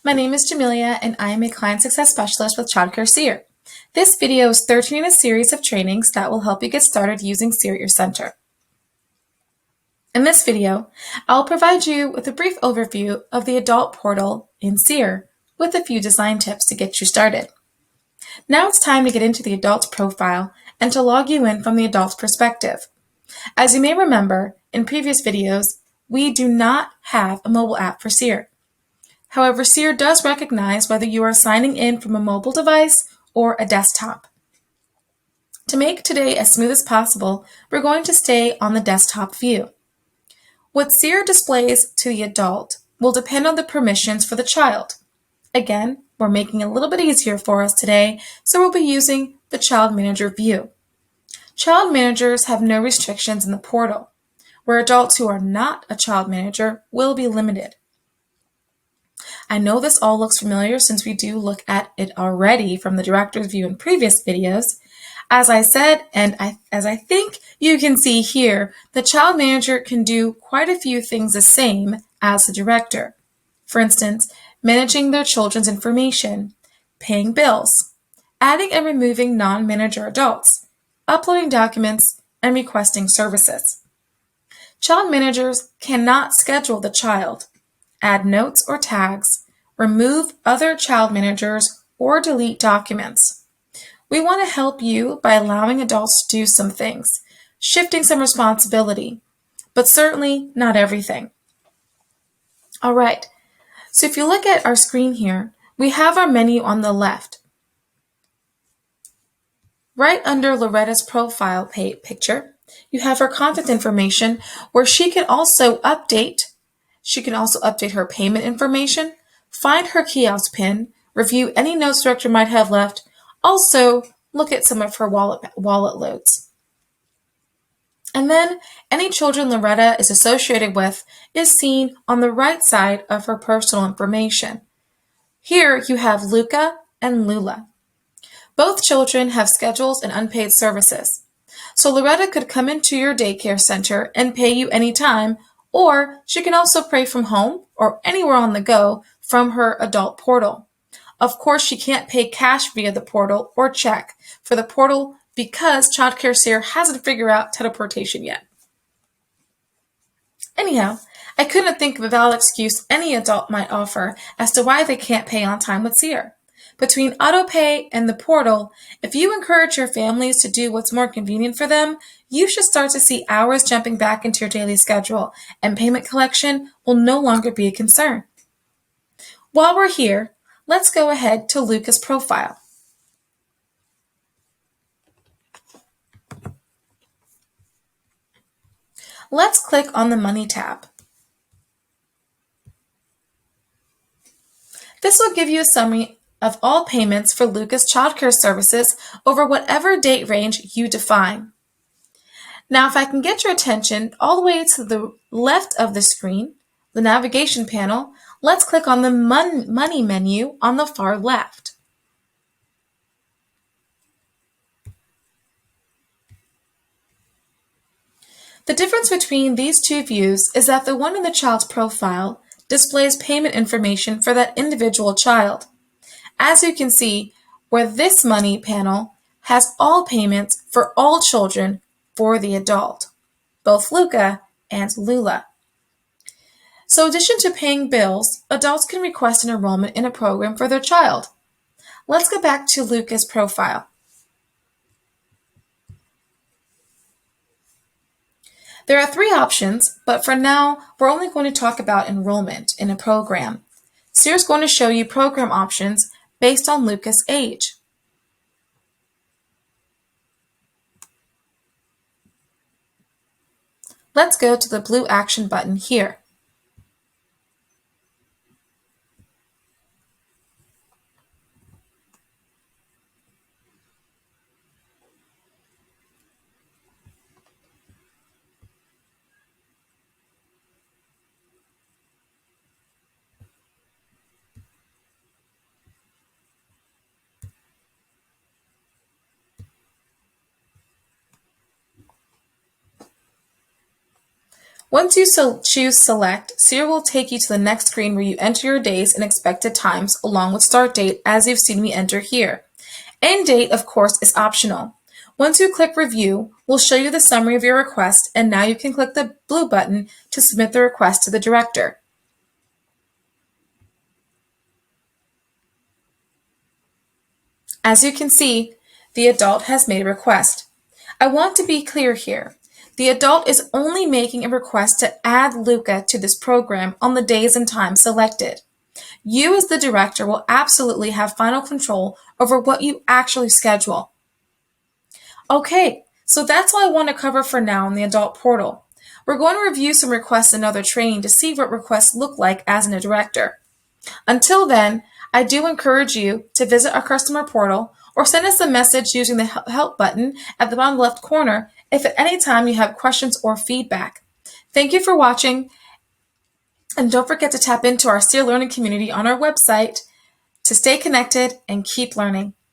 My name is Jamelia, and I am a Client Success Specialist with Childcare Seer. This video is 13 in a series of trainings that will help you get started using Seer at your center. In this video, I'll provide you with a brief overview of the adult portal in Seer with a few design tips to get you started. Now it's time to get into the adult's profile and to log you in from the adult's perspective. As you may remember, in previous videos, we do not have a mobile app for Seer. However, Seer does recognize whether you are signing in from a mobile device or a desktop. To make today as smooth as possible, we're going to stay on the desktop view. What Seer displays to the adult will depend on the permissions for the child. Again, we're making it a little bit easier for us today, so we'll be using the Child Manager view. Child managers have no restrictions in the portal, where adults who are not a child manager will be limited. I know this all looks familiar since we do look at it already from the director's view in previous videos. As I said, and as I think you can see here, the child manager can do quite a few things the same as the director. For instance, managing their children's information, paying bills, adding and removing non-manager adults, uploading documents, and requesting services. Child managers cannot schedule the child, add notes or tags, remove other child managers, or delete documents. We want to help you by allowing adults to do some things, shifting some responsibility, but certainly not everything. All right, so if you look at our screen here, we have our menu on the left. Right under Loretta's profile picture, you have her contact information where she can also update her payment information, find her kiosk pin, review any notes director might have left, also look at some of her wallet loads. And then any children Loretta is associated with is seen on the right side of her personal information. Here you have Luca and Lula. Both children have schedules and unpaid services. So Loretta could come into your daycare center and pay you anytime, or she can also pay from home or anywhere on the go from her adult portal. Of course, she can't pay cash via the portal or check for the portal because Childcare Seer hasn't figured out teleportation yet. Anyhow, I couldn't think of a valid excuse any adult might offer as to why they can't pay on time with Seer. Between AutoPay and the portal, if you encourage your families to do what's more convenient for them, you should start to see hours jumping back into your daily schedule, and payment collection will no longer be a concern. While we're here, let's go ahead to Luca's profile. Let's click on the Money tab. This will give you a summary of all payments for Luca's childcare services over whatever date range you define. Now, if I can get your attention all the way to the left of the screen, the navigation panel, let's click on the Money menu on the far left. The difference between these two views is that the one in the child's profile displays payment information for that individual child. As you can see, where this Money panel has all payments for all children for the adult, both Luca and Lula. So in addition to paying bills, adults can request an enrollment in a program for their child. Let's go back to Luca's profile. There are three options, but for now, we're only going to talk about enrollment in a program. Seer is going to show you program options based on Luca's age. Let's go to the blue action button here. Once you choose Select, SEER will take you to the next screen where you enter your days and expected times along with start date as you've seen me enter here. End date, of course, is optional. Once you click Review, we'll show you the summary of your request, and now you can click the blue button to submit the request to the director. As you can see, the adult has made a request. I want to be clear here. The adult is only making a request to add Luca to this program on the days and times selected. You as the director will absolutely have final control over what you actually schedule. Okay, so that's all I want to cover for now in the adult portal. We're going to review some requests in other training to see what requests look like as a director. Until then, I do encourage you to visit our customer portal or send us a message using the help button at the bottom left corner if at any time you have questions or feedback. Thank you for watching, and don't forget to tap into our SEER Learning community on our website to stay connected and keep learning.